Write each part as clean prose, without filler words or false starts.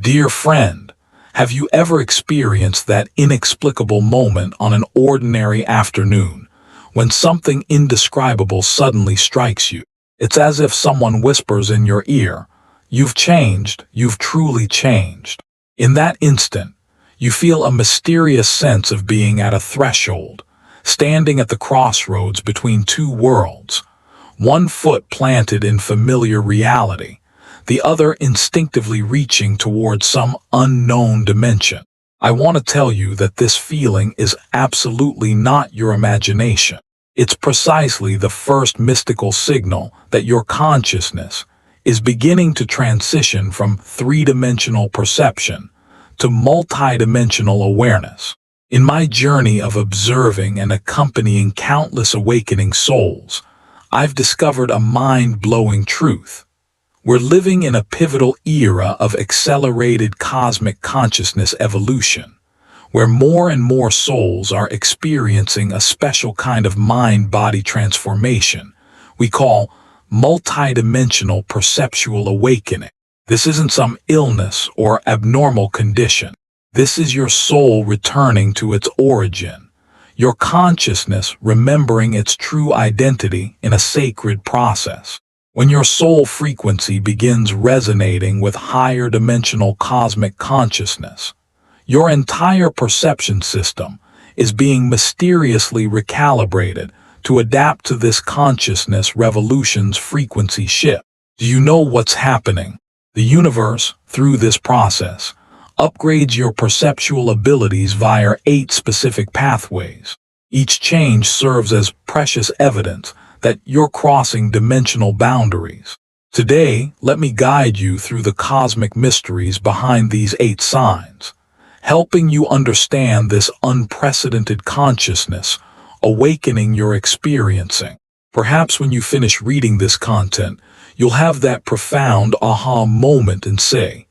Dear friend, have you ever experienced that inexplicable moment on an ordinary afternoon when something indescribable suddenly strikes you? It's as if someone whispers in your ear, "You've changed, you've truly changed." In that instant, you feel a mysterious sense of being at a threshold, standing at the crossroads between two worlds, one foot planted in familiar reality, the other instinctively reaching towards some unknown dimension. I want to tell you that this feeling is absolutely not your imagination. It's precisely the first mystical signal that your consciousness is beginning to transition from three-dimensional perception to multidimensional awareness. In my journey of observing and accompanying countless awakening souls, I've discovered a mind-blowing truth. We're living in a pivotal era of accelerated cosmic consciousness evolution, where more and more souls are experiencing a special kind of mind-body transformation we call multidimensional perceptual awakening. This isn't some illness or abnormal condition. This is your soul returning to its origin, your consciousness remembering its true identity in a sacred process. When your soul frequency begins resonating with higher dimensional cosmic consciousness, your entire perception system is being mysteriously recalibrated to adapt to this consciousness revolution's frequency shift. Do you know what's happening? The universe, through this process, upgrades your perceptual abilities via 8 specific pathways. Each change serves as precious evidence that you're crossing dimensional boundaries. Today, let me guide you through the cosmic mysteries behind these 8 signs, helping you understand this unprecedented consciousness awakening you're experiencing. Perhaps when you finish reading this content, you'll have that profound aha moment and say,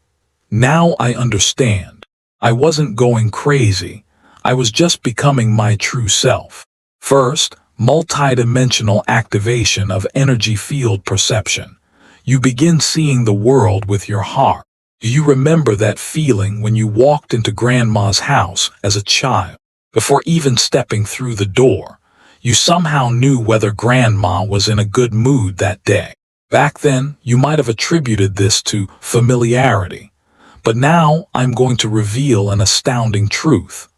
"Now I understand. I wasn't going crazy. I was just becoming my true self." First, multidimensional activation of energy field perception. You begin seeing the world with your heart. Do you remember that feeling when you walked into Grandma's house as a child? Before even stepping through the door, you somehow knew whether Grandma was in a good mood that day. Back then, you might have attributed this to familiarity. But now I'm going to reveal an astounding truth.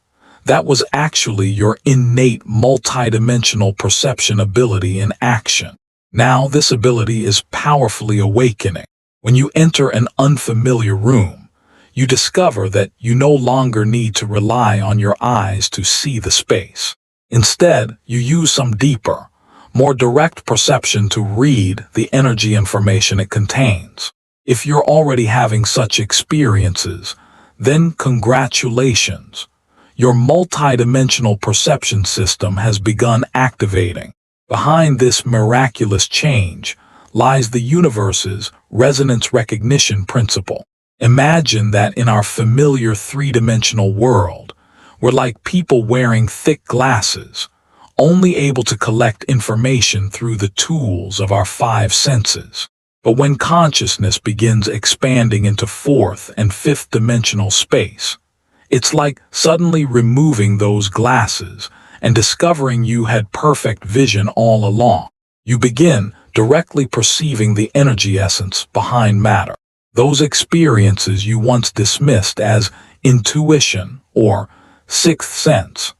That was actually your innate multidimensional perception ability in action. Now this ability is powerfully awakening. When you enter an unfamiliar room, you discover that you no longer need to rely on your eyes to see the space. Instead, you use some deeper, more direct perception to read the energy information it contains. If you're already having such experiences, then congratulations. Your multidimensional perception system has begun activating. Behind this miraculous change lies the universe's resonance recognition principle. Imagine that in our familiar three-dimensional world, we're like people wearing thick glasses, only able to collect information through the tools of our 5 senses. But when consciousness begins expanding into 4th and 5th dimensional space, it's like suddenly removing those glasses and discovering you had perfect vision all along. You begin directly perceiving the energy essence behind matter. Those experiences you once dismissed as intuition or 6th sense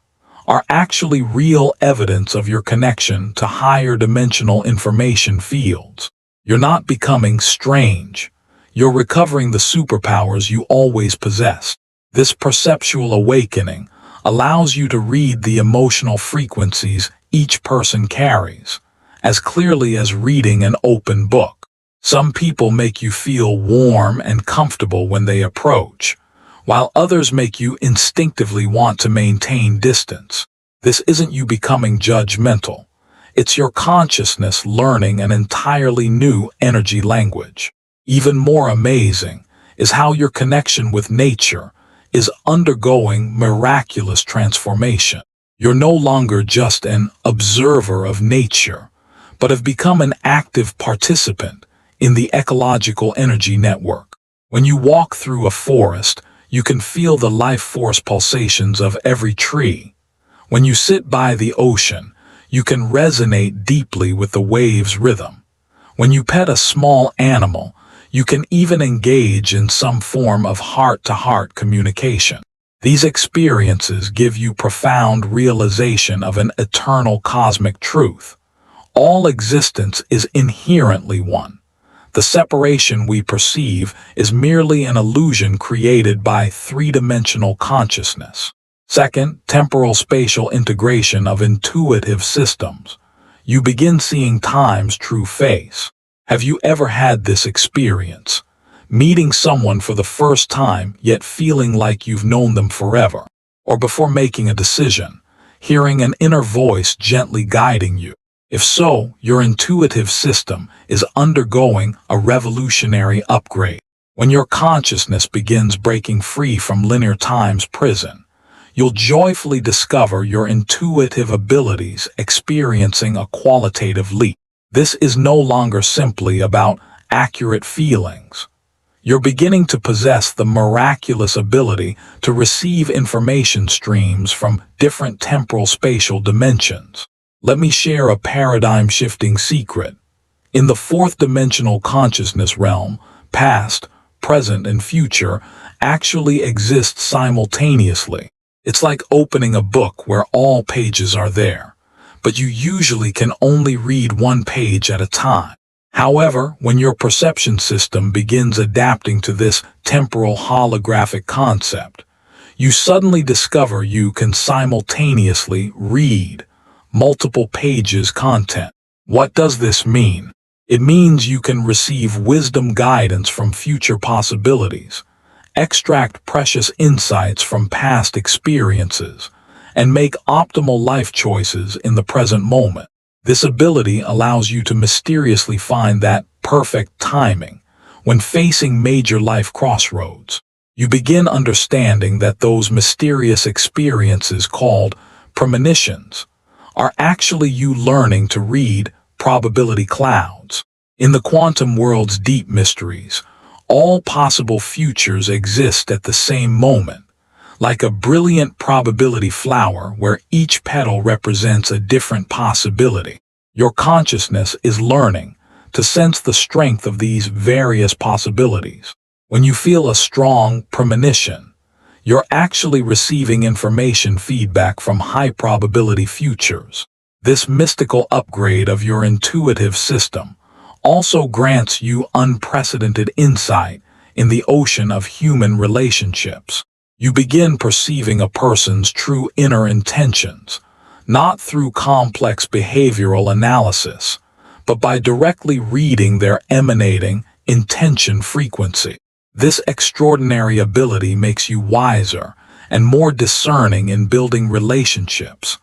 are actually real evidence of your connection to higher dimensional information fields. You're not becoming strange. You're recovering the superpowers you always possessed. This perceptual awakening allows you to read the emotional frequencies each person carries, as clearly as reading an open book. Some people make you feel warm and comfortable when they approach, while others make you instinctively want to maintain distance. This isn't you becoming judgmental. It's your consciousness learning an entirely new energy language. Even more amazing is how your connection with nature is undergoing miraculous transformation. You're no longer just an observer of nature, but have become an active participant in the ecological energy network. When you walk through a forest, you can feel the life force pulsations of every tree. When you sit by the ocean, you can resonate deeply with the waves' rhythm. When you pet a small animal, you can even engage in some form of heart-to-heart communication. These experiences give you profound realization of an eternal cosmic truth. All existence is inherently one. The separation we perceive is merely an illusion created by three-dimensional consciousness. Second, temporal spatial integration of intuitive systems. You begin seeing time's true face. Have you ever had this experience? Meeting someone for the first time, yet feeling like you've known them forever. Or before making a decision, hearing an inner voice gently guiding you. If so, your intuitive system is undergoing a revolutionary upgrade. When your consciousness begins breaking free from linear time's prison, you'll joyfully discover your intuitive abilities experiencing a qualitative leap. This is no longer simply about accurate feelings. You're beginning to possess the miraculous ability to receive information streams from different temporal spatial dimensions. Let me share a paradigm-shifting secret. In the fourth-dimensional consciousness realm, past, present, and future actually exist simultaneously. It's like opening a book where all pages are there, but you usually can only read one page at a time. However, when your perception system begins adapting to this temporal holographic concept, you suddenly discover you can simultaneously read multiple pages content. What does this mean? It means you can receive wisdom guidance from future possibilities, extract precious insights from past experiences, and make optimal life choices in the present moment. This ability allows you to mysteriously find that perfect timing when facing major life crossroads. You begin understanding that those mysterious experiences called premonitions are actually you learning to read probability clouds. In the quantum world's deep mysteries, all possible futures exist at the same moment, like a brilliant probability flower where each petal represents a different possibility. Your consciousness is learning to sense the strength of these various possibilities. When you feel a strong premonition, you're actually receiving information feedback from high-probability futures. This mystical upgrade of your intuitive system also grants you unprecedented insight in the ocean of human relationships. You begin perceiving a person's true inner intentions, not through complex behavioral analysis, but by directly reading their emanating intention frequency. This extraordinary ability makes you wiser and more discerning in building relationships,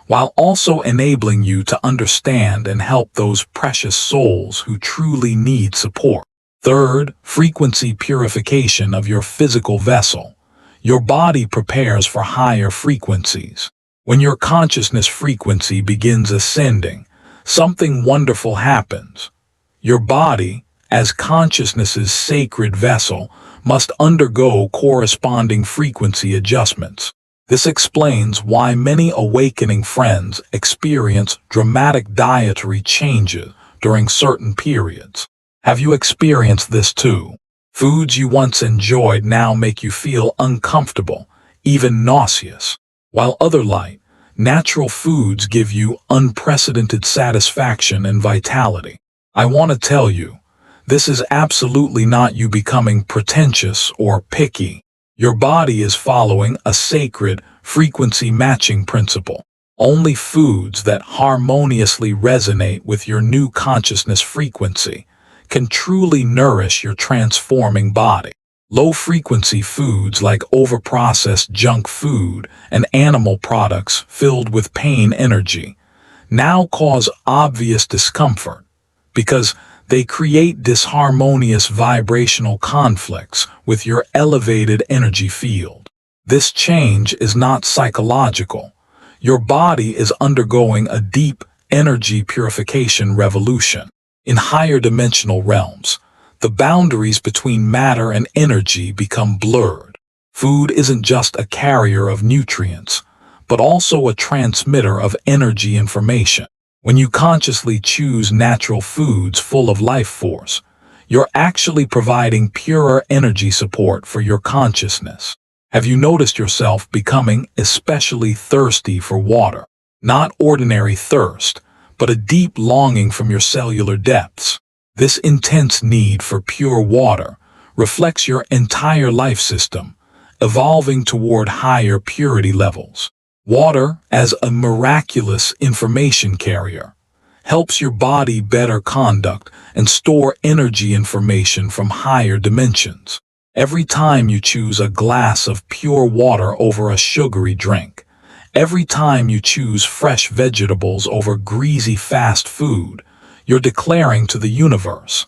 while also enabling you to understand and help those precious souls who truly need support. Third, frequency purification of your physical vessel. Your body prepares for higher frequencies. When your consciousness frequency begins ascending, something wonderful happens. Your body, as consciousness's sacred vessel, must undergo corresponding frequency adjustments. This explains why many awakening friends experience dramatic dietary changes during certain periods. Have you experienced this too? Foods you once enjoyed now make you feel uncomfortable, even nauseous, while other light, natural foods give you unprecedented satisfaction and vitality. I want to tell you, this is absolutely not you becoming pretentious or picky. Your body is following a sacred frequency matching principle. Only foods that harmoniously resonate with your new consciousness frequency can truly nourish your transforming body. Low-frequency foods like overprocessed junk food and animal products filled with pain energy now cause obvious discomfort because they create disharmonious vibrational conflicts with your elevated energy field. This change is not psychological. Your body is undergoing a deep energy purification revolution. In higher dimensional realms, The boundaries between matter and energy become blurred. Food isn't just a carrier of nutrients, but also a transmitter of energy information. When you consciously choose natural foods full of life force, you're actually providing purer energy support for your consciousness. Have you noticed yourself becoming especially thirsty for water? Not ordinary thirst, but a deep longing from your cellular depths. This intense need for pure water reflects your entire life system, evolving toward higher purity levels. Water, as a miraculous information carrier, helps your body better conduct and store energy information from higher dimensions. Every time you choose a glass of pure water over a sugary drink, every time you choose fresh vegetables over greasy fast food, you're declaring to the universe,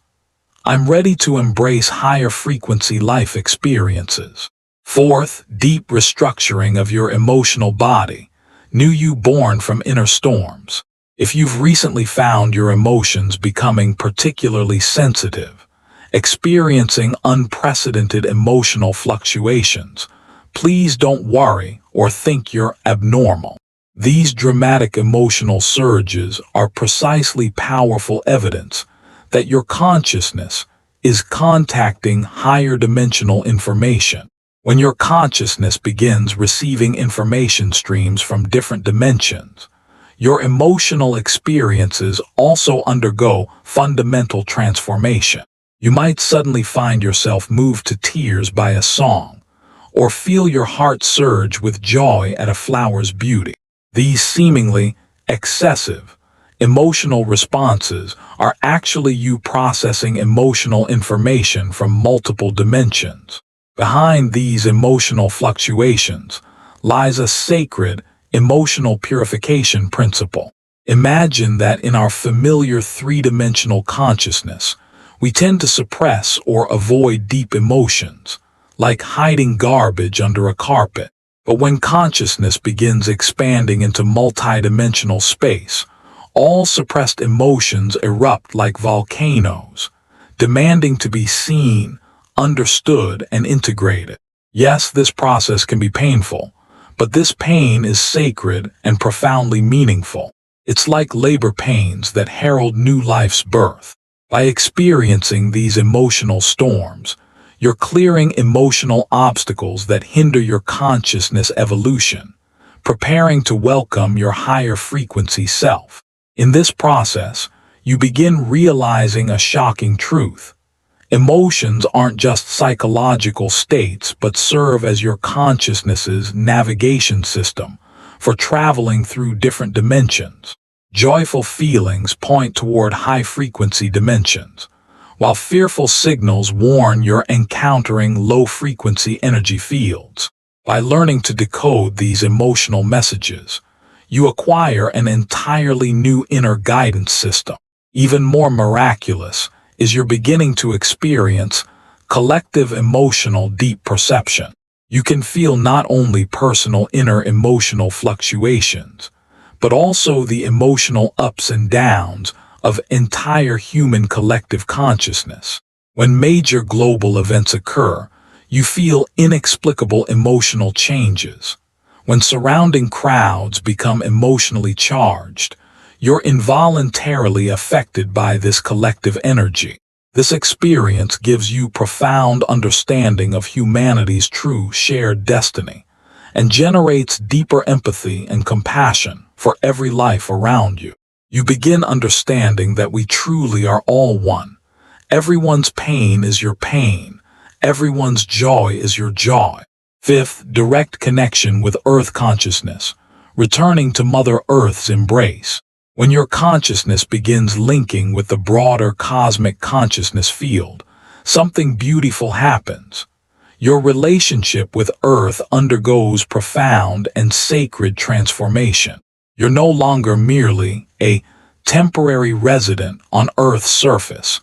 I'm ready to embrace higher frequency life experiences. Fourth, deep restructuring of your emotional body. New you born from inner storms. If you've recently found your emotions becoming particularly sensitive, experiencing unprecedented emotional fluctuations, please don't worry or think you're abnormal. These dramatic emotional surges are precisely powerful evidence that your consciousness is contacting higher dimensional information. When your consciousness begins receiving information streams from different dimensions, your emotional experiences also undergo fundamental transformation. You might suddenly find yourself moved to tears by a song, or feel your heart surge with joy at a flower's beauty. These seemingly excessive emotional responses are actually you processing emotional information from multiple dimensions. Behind these emotional fluctuations lies a sacred emotional purification principle. Imagine that in our familiar three-dimensional consciousness, we tend to suppress or avoid deep emotions, like hiding garbage under a carpet. But when consciousness begins expanding into multidimensional space, all suppressed emotions erupt like volcanoes, demanding to be seen, understood, and integrated. Yes, this process can be painful, but this pain is sacred and profoundly meaningful. It's like labor pains that herald new life's birth. By experiencing these emotional storms, you're clearing emotional obstacles that hinder your consciousness evolution, preparing to welcome your higher frequency self. In this process, you begin realizing a shocking truth. Emotions aren't just psychological states but serve as your consciousness's navigation system for traveling through different dimensions. Joyful feelings point toward high-frequency dimensions, while fearful signals warn you're encountering low-frequency energy fields. By learning to decode these emotional messages, you acquire an entirely new inner guidance system. Even more miraculous is you're beginning to experience collective emotional deep perception. You can feel not only personal inner emotional fluctuations, but also the emotional ups and downs of entire human collective consciousness. When major global events occur, you feel inexplicable emotional changes. When surrounding crowds become emotionally charged, you're involuntarily affected by this collective energy. This experience gives you profound understanding of humanity's true shared destiny and generates deeper empathy and compassion for every life around you. You begin understanding that we truly are all one. Everyone's pain is your pain. Everyone's joy is your joy. Fifth, direct connection with Earth consciousness, returning to Mother Earth's embrace. When your consciousness begins linking with the broader cosmic consciousness field, something beautiful happens. Your relationship with Earth undergoes profound and sacred transformation. You're no longer merely a temporary resident on Earth's surface,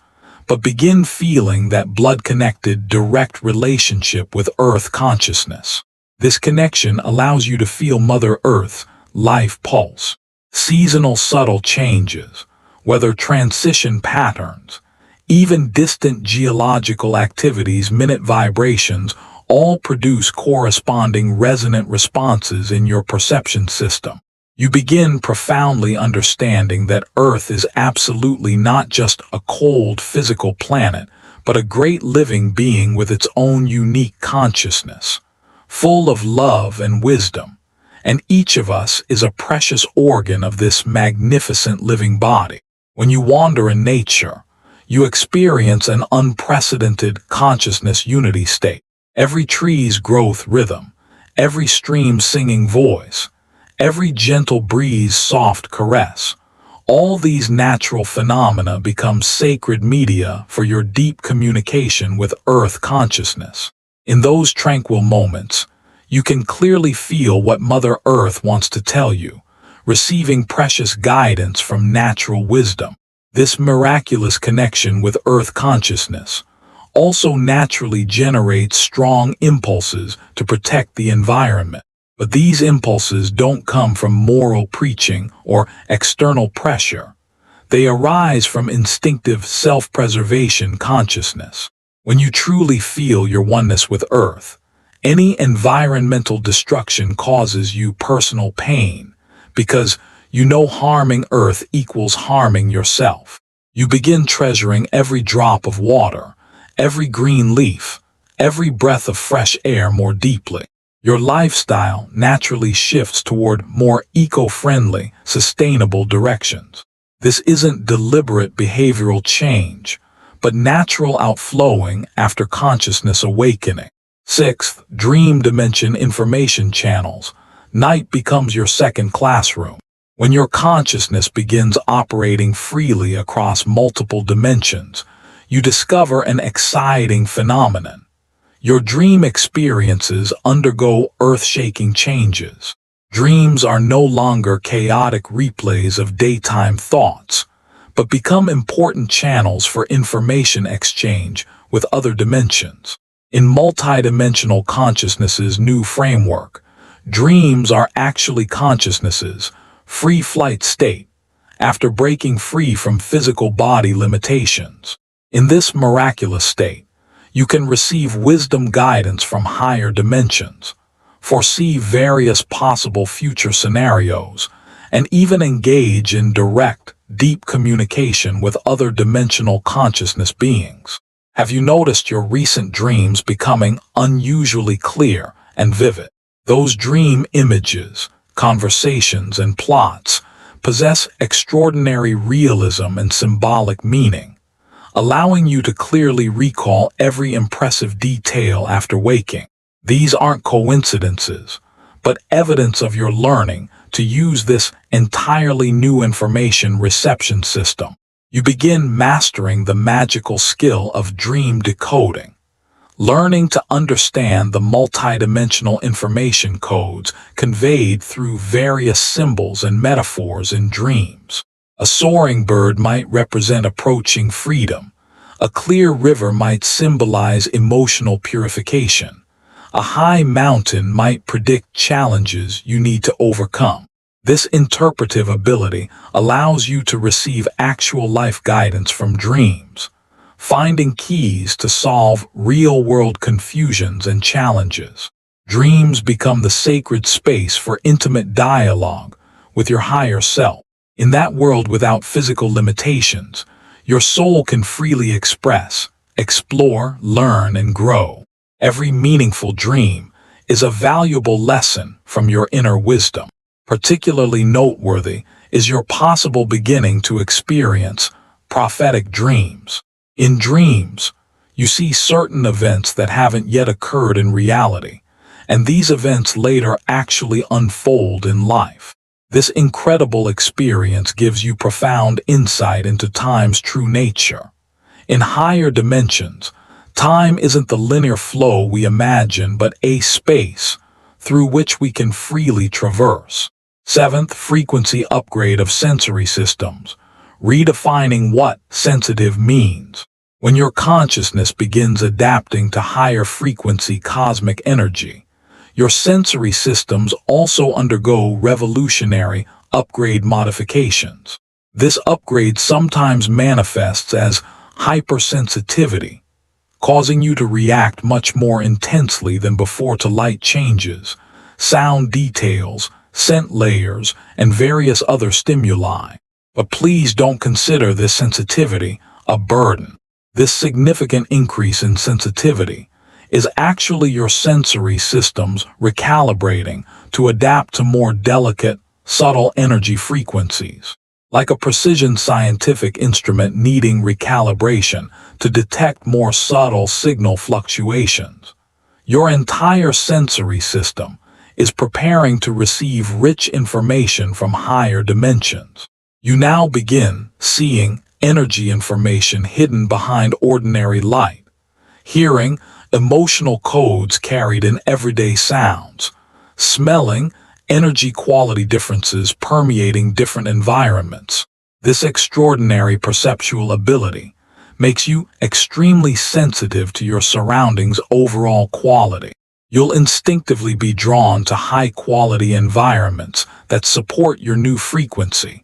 but begin feeling that blood-connected direct relationship with Earth consciousness. This connection allows you to feel Mother Earth's life pulse. Seasonal subtle changes, whether transition patterns, Even distant geological activities, minute vibrations, all produce corresponding resonant responses in your perception system. You begin profoundly understanding that Earth is absolutely not just a cold physical planet, but a great living being with its own unique consciousness, full of love and wisdom, and each of us is a precious organ of this magnificent living body. When you wander in nature, you experience an unprecedented consciousness unity state. Every tree's growth rhythm, every stream's singing voice, every gentle breeze soft caress, all these natural phenomena become sacred media for your deep communication with Earth consciousness. In those tranquil moments, you can clearly feel what Mother Earth wants to tell you, receiving precious guidance from natural wisdom. This miraculous connection with Earth consciousness also naturally generates strong impulses to protect the environment. But these impulses don't come from moral preaching or external pressure. They arise from instinctive self-preservation consciousness. When you truly feel your oneness with Earth, any environmental destruction causes you personal pain, because you know harming Earth equals harming yourself. You begin treasuring every drop of water, every green leaf, every breath of fresh air more deeply. Your lifestyle naturally shifts toward more eco-friendly, sustainable directions. This isn't deliberate behavioral change, but natural outflowing after consciousness awakening. Sixth, dream dimension information channels. Night becomes your second classroom. When your consciousness begins operating freely across multiple dimensions, you discover an exciting phenomenon. Your dream experiences undergo earth-shaking changes. Dreams are no longer chaotic replays of daytime thoughts, but become important channels for information exchange with other dimensions. In multidimensional consciousness's new framework, dreams are actually consciousness's free flight state after breaking free from physical body limitations. In this miraculous state, you can receive wisdom guidance from higher dimensions, foresee various possible future scenarios, and even engage in direct, deep communication with other dimensional consciousness beings. Have you noticed your recent dreams becoming unusually clear and vivid? Those dream images, conversations, and plots possess extraordinary realism and symbolic meaning, allowing you to clearly recall every impressive detail after waking. These aren't coincidences, but evidence of your learning to use this entirely new information reception system. You begin mastering the magical skill of dream decoding, learning to understand the multidimensional information codes conveyed through various symbols and metaphors in dreams. A soaring bird might represent approaching freedom. A clear river might symbolize emotional purification. A high mountain might predict challenges you need to overcome. This interpretive ability allows you to receive actual life guidance from dreams, finding keys to solve real-world confusions and challenges. Dreams become the sacred space for intimate dialogue with your higher self. In that world without physical limitations, your soul can freely express, explore, learn, and grow. Every meaningful dream is a valuable lesson from your inner wisdom. Particularly noteworthy is your possible beginning to experience prophetic dreams. In dreams, you see certain events that haven't yet occurred in reality, and these events later actually unfold in life. This incredible experience gives you profound insight into time's true nature. In higher dimensions, time isn't the linear flow we imagine, but a space through which we can freely traverse. Seventh, frequency upgrade of sensory systems, redefining what sensitive means. When your consciousness begins adapting to higher frequency cosmic energy, your sensory systems also undergo revolutionary upgrade modifications. This upgrade sometimes manifests as hypersensitivity, causing you to react much more intensely than before to light changes, sound details, scent layers, and various other stimuli. But please don't consider this sensitivity a burden. This significant increase in sensitivity is actually your sensory systems recalibrating to adapt to more delicate, subtle energy frequencies. Like a precision scientific instrument needing recalibration to detect more subtle signal fluctuations, your entire sensory system is preparing to receive rich information from higher dimensions. You now begin seeing energy information hidden behind ordinary light, hearing emotional codes carried in everyday sounds, smelling energy quality differences permeating different environments. This extraordinary perceptual ability makes you extremely sensitive to your surroundings' overall quality. You'll instinctively be drawn to high-quality environments that support your new frequency,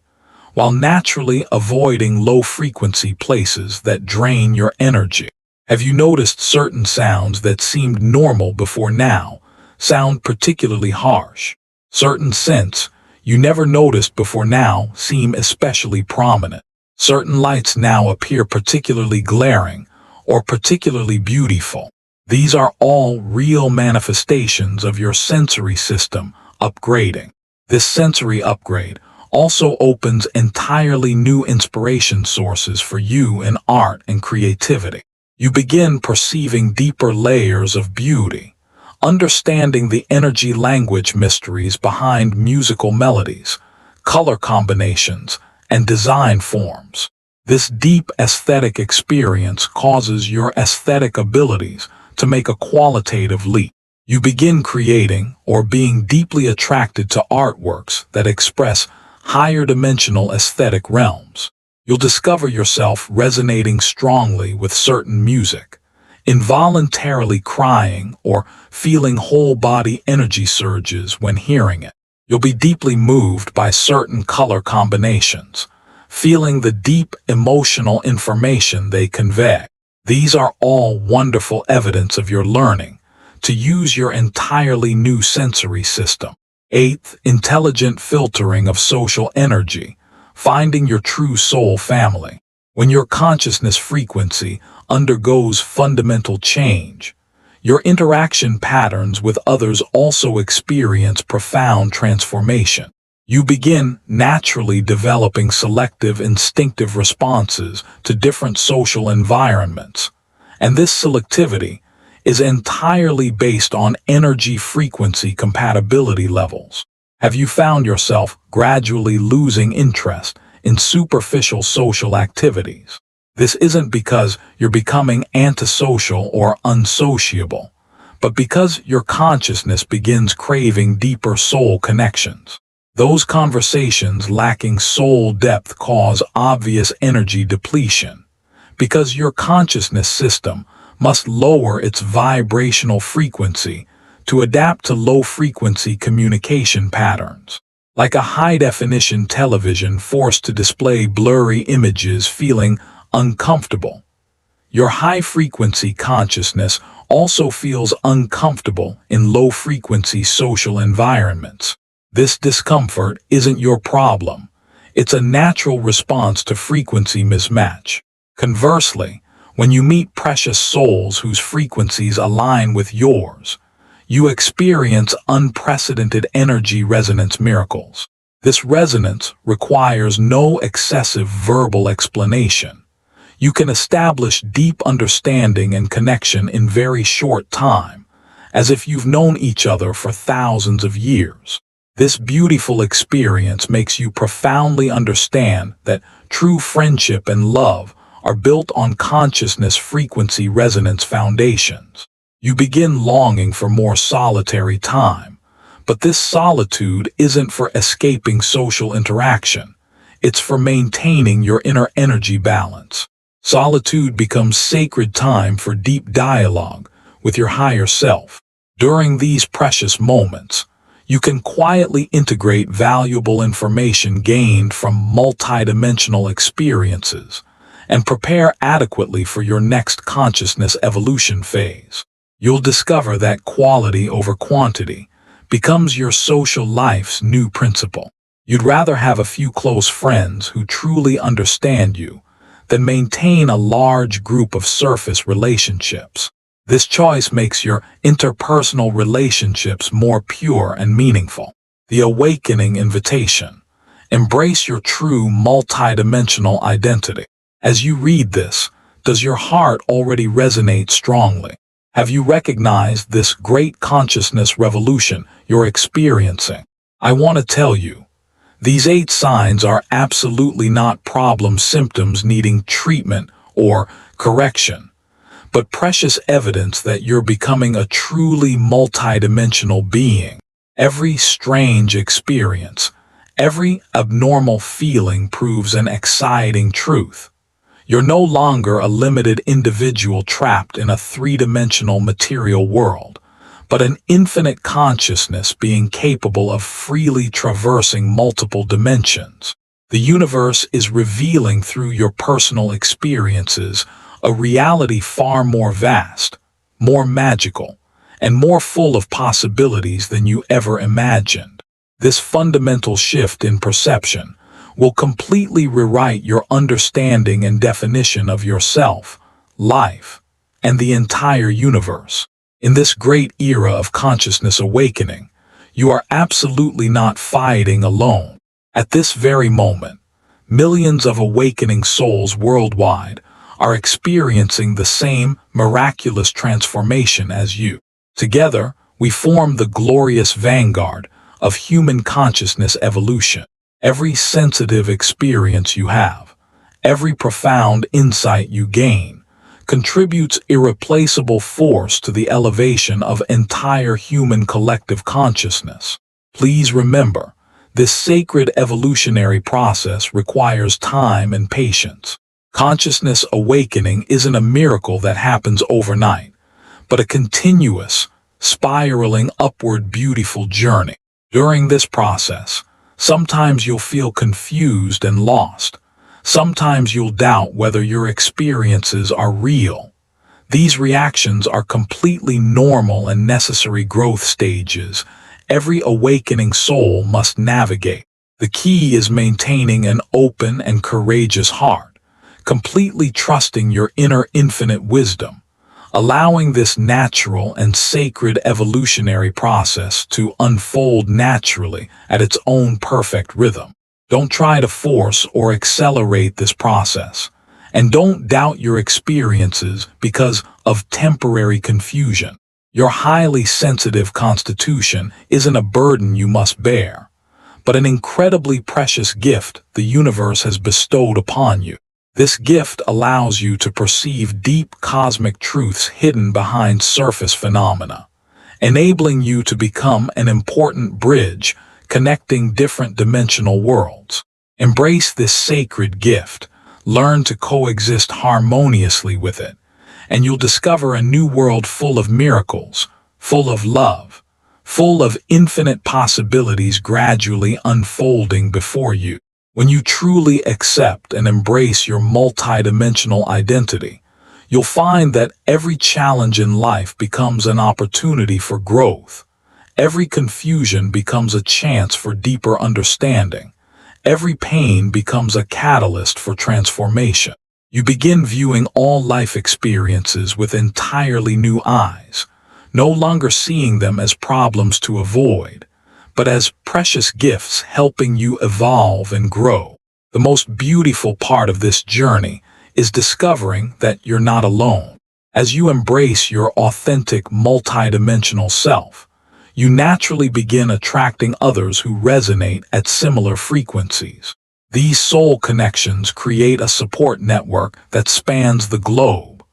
while naturally avoiding low-frequency places that drain your energy. Have you noticed certain sounds that seemed normal before now sound particularly harsh? Certain scents you never noticed before now seem especially prominent. Certain lights now appear particularly glaring or particularly beautiful. These are all real manifestations of your sensory system upgrading. This sensory upgrade also opens entirely new inspiration sources for you in art and creativity. You begin perceiving deeper layers of beauty, understanding the energy language mysteries behind musical melodies, color combinations, and design forms. This deep aesthetic experience causes your aesthetic abilities to make a qualitative leap. You begin creating or being deeply attracted to artworks that express higher dimensional aesthetic realms. You'll discover yourself resonating strongly with certain music, involuntarily crying or feeling whole-body energy surges when hearing it. You'll be deeply moved by certain color combinations, feeling the deep emotional information they convey. These are all wonderful evidence of your learning to use your entirely new sensory system. Eighth, intelligent filtering of social energy, finding your true soul family. When your consciousness frequency undergoes fundamental change, your interaction patterns with others also experience profound transformation. You begin naturally developing selective instinctive responses to different social environments, and this selectivity is entirely based on energy frequency compatibility levels. Have you found yourself gradually losing interest in superficial social activities? This isn't because you're becoming antisocial or unsociable, but because your consciousness begins craving deeper soul connections. Those conversations lacking soul depth cause obvious energy depletion, because your consciousness system must lower its vibrational frequency to adapt to low-frequency communication patterns. Like a high-definition television forced to display blurry images feeling uncomfortable, your high-frequency consciousness also feels uncomfortable in low-frequency social environments. This discomfort isn't your problem. It's a natural response to frequency mismatch. Conversely, when you meet precious souls whose frequencies align with yours, you experience unprecedented energy resonance miracles. This resonance requires no excessive verbal explanation. You can establish deep understanding and connection in very short time, as if you've known each other for thousands of years. This beautiful experience makes you profoundly understand that true friendship and love are built on consciousness frequency resonance foundations. You begin longing for more solitary time, but this solitude isn't for escaping social interaction. It's for maintaining your inner energy balance. Solitude becomes sacred time for deep dialogue with your higher self. During these precious moments, you can quietly integrate valuable information gained from multidimensional experiences and prepare adequately for your next consciousness evolution phase. You'll discover that quality over quantity becomes your social life's new principle. You'd rather have a few close friends who truly understand you than maintain a large group of surface relationships. This choice makes your interpersonal relationships more pure and meaningful. The awakening invitation. Embrace your true multidimensional identity. As you read this, does your heart already resonate strongly? Have you recognized this great consciousness revolution you're experiencing? I want to tell you, these 8 signs are absolutely not problem symptoms needing treatment or correction, but precious evidence that you're becoming a truly multidimensional being. Every strange experience, every abnormal feeling proves an exciting truth. You're no longer a limited individual trapped in a 3-dimensional material world, but an infinite consciousness being capable of freely traversing multiple dimensions. The universe is revealing through your personal experiences a reality far more vast, more magical, and more full of possibilities than you ever imagined. This fundamental shift in perception will completely rewrite your understanding and definition of yourself, life, and the entire universe. In this great era of consciousness awakening, you are absolutely not fighting alone. At this very moment, millions of awakening souls worldwide are experiencing the same miraculous transformation as you. Together, we form the glorious vanguard of human consciousness evolution. Every sensitive experience you have, every profound insight you gain, contributes irreplaceable force to the elevation of entire human collective consciousness. Please remember, this sacred evolutionary process requires time and patience. Consciousness awakening isn't a miracle that happens overnight, but a continuous, spiraling upward beautiful journey. During this process, sometimes you'll feel confused and lost. Sometimes you'll doubt whether your experiences are real. These reactions are completely normal and necessary growth stages every awakening soul must navigate. The key is maintaining an open and courageous heart, completely trusting your inner infinite wisdom, allowing this natural and sacred evolutionary process to unfold naturally at its own perfect rhythm. Don't try to force or accelerate this process, and don't doubt your experiences because of temporary confusion. Your highly sensitive constitution isn't a burden you must bear, but an incredibly precious gift the universe has bestowed upon you. This gift allows you to perceive deep cosmic truths hidden behind surface phenomena, enabling you to become an important bridge connecting different dimensional worlds. Embrace this sacred gift, learn to coexist harmoniously with it, and you'll discover a new world full of miracles, full of love, full of infinite possibilities gradually unfolding before you. When you truly accept and embrace your multidimensional identity, you'll find that every challenge in life becomes an opportunity for growth. Every confusion becomes a chance for deeper understanding. Every pain becomes a catalyst for transformation. You begin viewing all life experiences with entirely new eyes, no longer seeing them as problems to avoid, but as precious gifts helping you evolve and grow. The most beautiful part of this journey is discovering that you're not alone. As you embrace your authentic multidimensional self, you naturally begin attracting others who resonate at similar frequencies. These soul connections create a support network that spans the globe,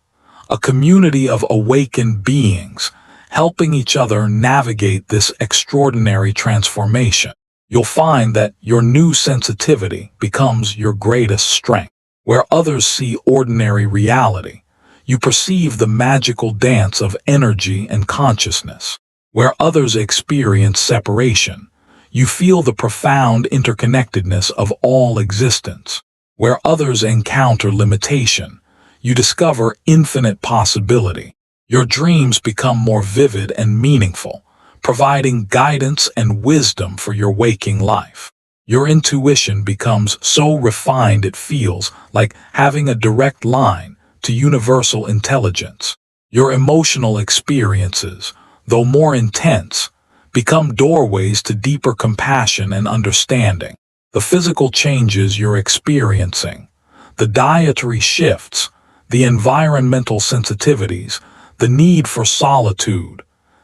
a community of awakened beings helping each other navigate this extraordinary transformation. You'll find that your new sensitivity becomes your greatest strength. Where others see ordinary reality, you perceive the magical dance of energy and consciousness. Where others experience separation, you feel the profound interconnectedness of all existence. Where others encounter limitation, you discover infinite possibility. Your dreams become more vivid and meaningful, providing guidance and wisdom for your waking life. Your intuition becomes so refined it feels like having a direct line to universal intelligence. Your emotional experiences, though more intense, become doorways to deeper compassion and understanding. The physical changes you're experiencing, the dietary shifts, the environmental sensitivities, the need for solitude,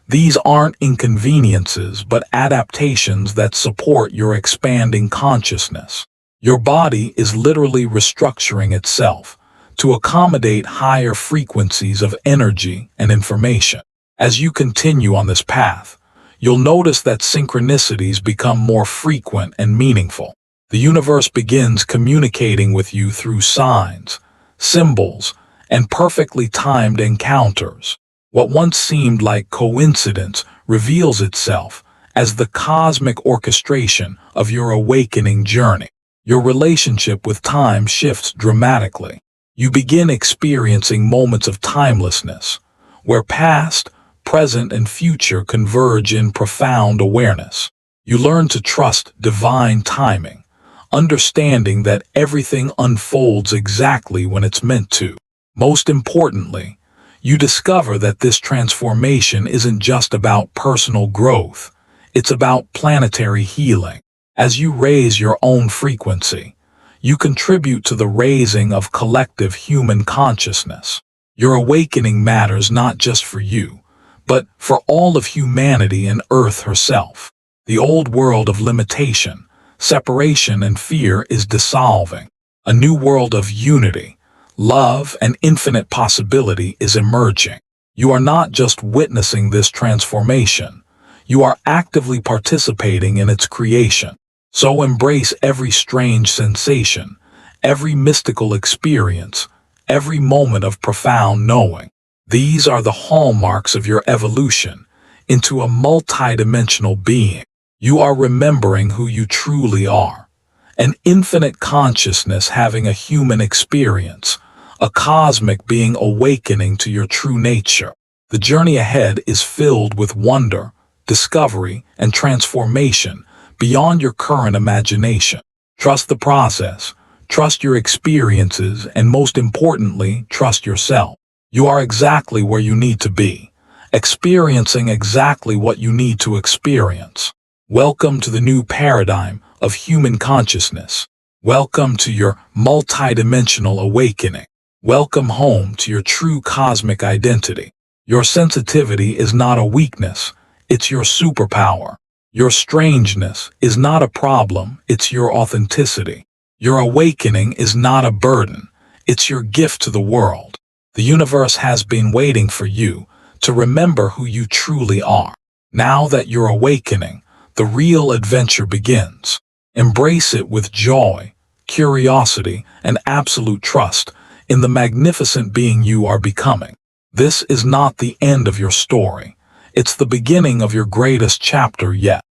these aren't inconveniences but adaptations that support your expanding consciousness. Your body is literally restructuring itself to accommodate higher frequencies of energy and information. As you continue on this path, you'll notice that synchronicities become more frequent and meaningful. The universe begins communicating with you through signs, symbols, and perfectly timed encounters. What once seemed like coincidence reveals itself as the cosmic orchestration of your awakening journey. Your relationship with time shifts dramatically. You begin experiencing moments of timelessness, where past, present, and future converge in profound awareness. You learn to trust divine timing, understanding that everything unfolds exactly when it's meant to. Most importantly, you discover that this transformation isn't just about personal growth, it's about planetary healing. As you raise your own frequency, you contribute to the raising of collective human consciousness. Your awakening matters not just for you, but for all of humanity and Earth herself. The old world of limitation, separation, and fear is dissolving. A new world of unity, love, and infinite possibility is emerging. You are not just witnessing this transformation, you are actively participating in its creation. So embrace every strange sensation, every mystical experience, every moment of profound knowing. These are the hallmarks of your evolution into a multidimensional being. You are remembering who you truly are, an infinite consciousness having a human experience, a cosmic being awakening to your true nature. The journey ahead is filled with wonder, discovery, and transformation beyond your current imagination. Trust the process, trust your experiences, and most importantly, trust yourself. You are exactly where you need to be, experiencing exactly what you need to experience. Welcome to the new paradigm of human consciousness. Welcome to your multidimensional awakening. Welcome home to your true cosmic identity. Your sensitivity is not a weakness, it's your superpower. Your strangeness is not a problem, it's your authenticity. Your awakening is not a burden, it's your gift to the world. The universe has been waiting for you to remember who you truly are. Now that you're awakening, the real adventure begins. Embrace it with joy, curiosity, and absolute trust in the magnificent being you are becoming. This is not the end of your story. It's the beginning of your greatest chapter yet.